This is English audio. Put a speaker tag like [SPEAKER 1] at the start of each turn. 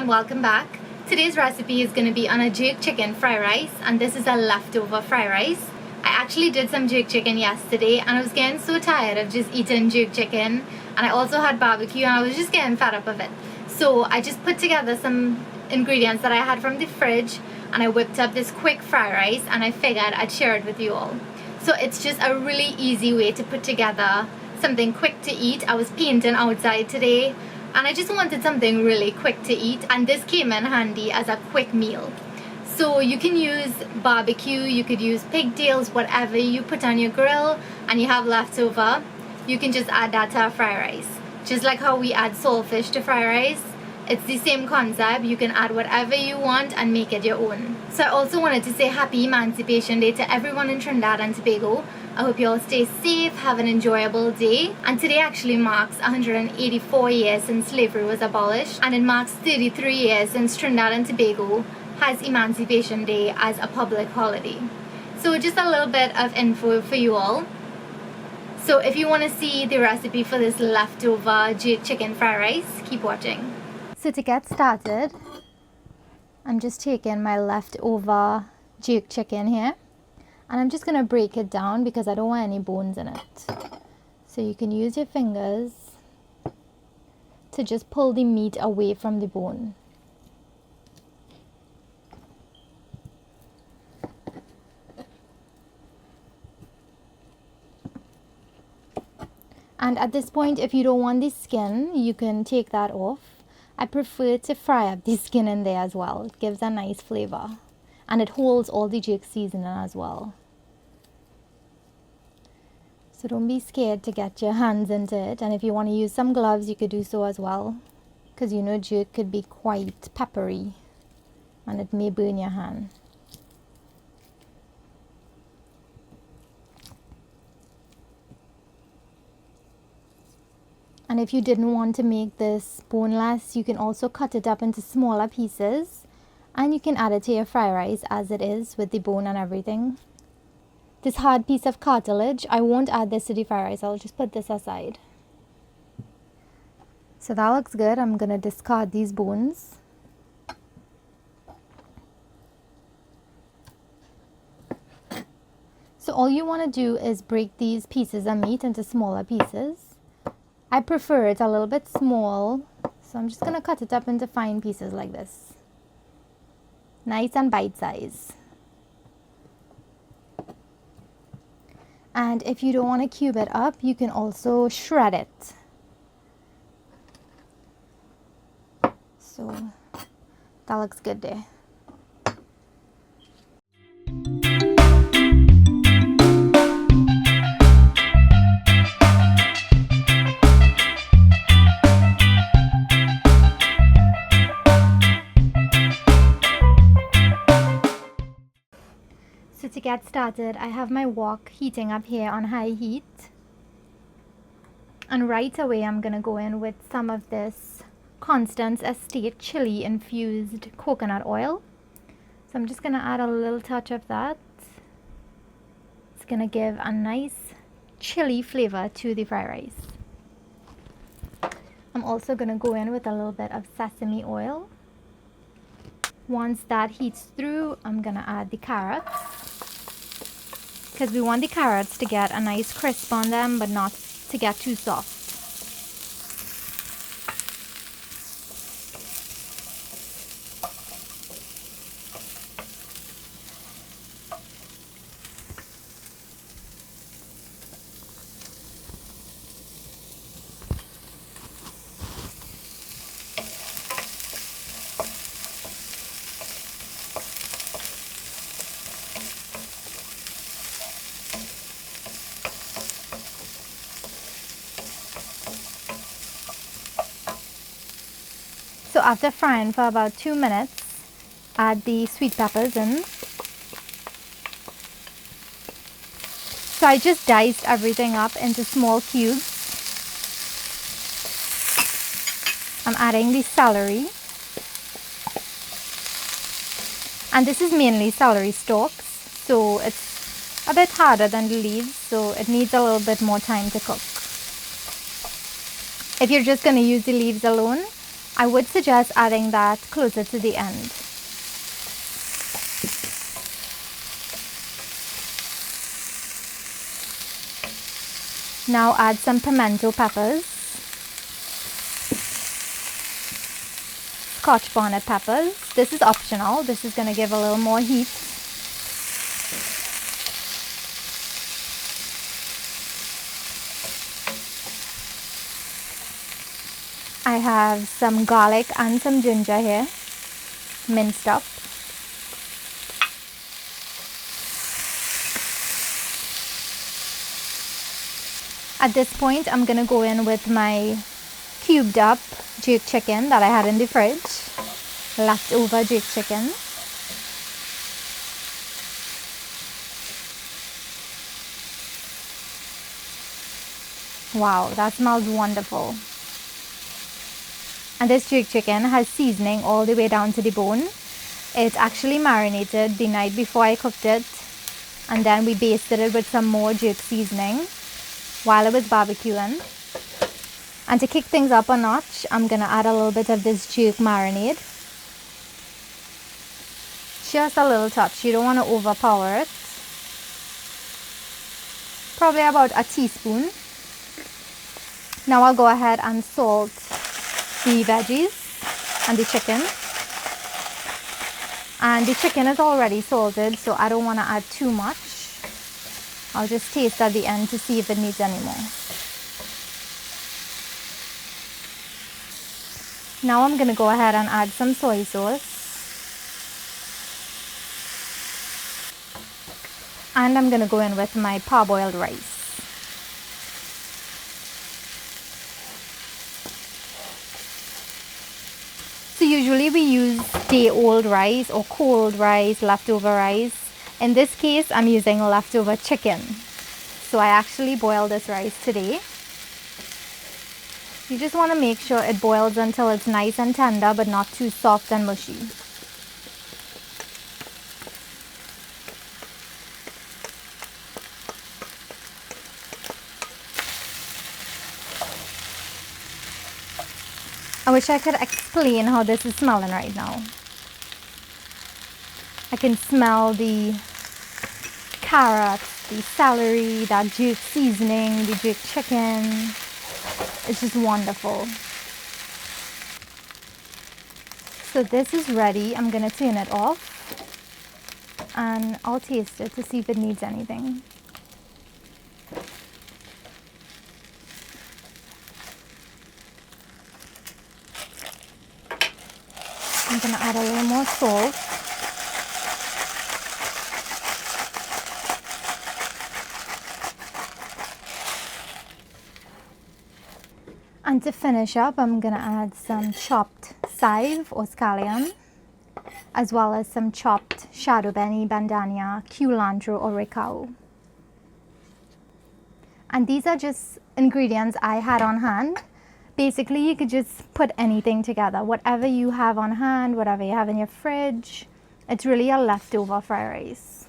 [SPEAKER 1] everyone, welcome back. Today's recipe is going to be on a jerk chicken fried rice, and this is a leftover fried rice. I actually did some jerk chicken yesterday and I was getting so tired of just eating jerk chicken, and I also had barbecue and I was just getting fed up of it. So I just put together some ingredients that I had from the fridge and I whipped up this quick fried rice, and I figured I'd share it with you all. So it's just a really easy way to put together something quick to eat. I was painting outside today and I just wanted something really quick to eat, and this came in handy as a quick meal. So you can use barbecue, you could use pigtails, whatever you put on your grill and you have leftover, you can just add that to a fried rice. Just like how we add saltfish to fried rice, it's the same concept. You can add whatever you want and make it your own. So I also wanted to say happy Emancipation Day to everyone in Trinidad and Tobago. I hope you all stay safe, have an enjoyable day. And today actually marks 184 years since slavery was abolished, and it marks 33 years since Trinidad and Tobago has Emancipation Day as a public holiday. So just a little bit of info for you all. So if you want to see the recipe for this leftover jerk chicken fried rice, keep watching. So to get started, I'm just taking my leftover jerk chicken here, and I'm just going to break it down because I don't want any bones in it. So you can use your fingers to just pull the meat away from the bone. And at this point, if you don't want the skin, you can take that off. I prefer to fry up the skin in there as well. It gives a nice flavor, and it holds all the jerk seasoning as well. So don't be scared to get your hands into it, and if you want to use some gloves, you could do so as well, because you know jerk could be quite peppery and it may burn your hand. And if you didn't want to make this boneless, you can also cut it up into smaller pieces and you can add it to your fried rice as it is with the bone and everything. This hard piece of cartilage, I won't add this to the fried rice, I'll just put this aside. So that looks good. I'm going to discard these bones. So all you want to do is break these pieces of meat into smaller pieces. I prefer it a little bit small, so I'm just going to cut it up into fine pieces like this. Nice and bite size. And if you don't want to cube it up, you can also shred it. So that looks good there. So to get started, I have my wok heating up here on high heat, and right away I'm going to go in with some of this Constance Estate Chilli infused coconut oil. So I'm just going to add a little touch of that. It's going to give a nice chili flavor to the fried rice. I'm also going to go in with a little bit of sesame oil. Once that heats through, I'm going to add the carrots, because we want the carrots to get a nice crisp on them, but not to get too soft. So after frying for about 2 minutes, add the sweet peppers in. So I just diced everything up into small cubes. I'm adding the celery. And this is mainly celery stalks, so it's a bit harder than the leaves, so it needs a little bit more time to cook. If you're just going to use the leaves alone, I would suggest adding that closer to the end. Now add some pimento peppers, Scotch bonnet peppers. This is optional. This is going to give a little more heat. I have some garlic and some ginger here, minced up. At this point, I'm going to go in with my cubed up jerk chicken that I had in the fridge, leftover jerk chicken. Wow, that smells wonderful. And this jerk chicken has seasoning all the way down to the bone. It's actually marinated the night before I cooked it, and then we basted it with some more jerk seasoning while I was barbecuing. And to kick things up a notch, I'm going to add a little bit of this jerk marinade. Just a little touch. You don't want to overpower it. Probably about a teaspoon. Now I'll go ahead and salt the veggies and the chicken. And the chicken is already salted, so I don't want to add too much. I'll just taste at the end to see if it needs any more. Now I'm going to go ahead and add some soy sauce. And I'm going to go in with my parboiled rice. So usually we use day-old rice or cold rice, leftover rice. In this case, I'm using leftover chicken. So I actually boiled this rice today. You just want to make sure it boils until it's nice and tender, but not too soft and mushy. I wish I could explain how this is smelling right now. I can smell the carrots, the celery, that jerk seasoning, the jerk chicken. It's just wonderful. So this is ready. I'm going to turn it off and I'll taste it to see if it needs anything. I'm going to add a little more salt. And to finish up, I'm going to add some chopped chive or scallion, as well as some chopped shadow benny, bandania, culantro or ricao. And these are just ingredients I had on hand. Basically, you could just put anything together, whatever you have on hand, whatever you have in your fridge. It's really a leftover fried rice.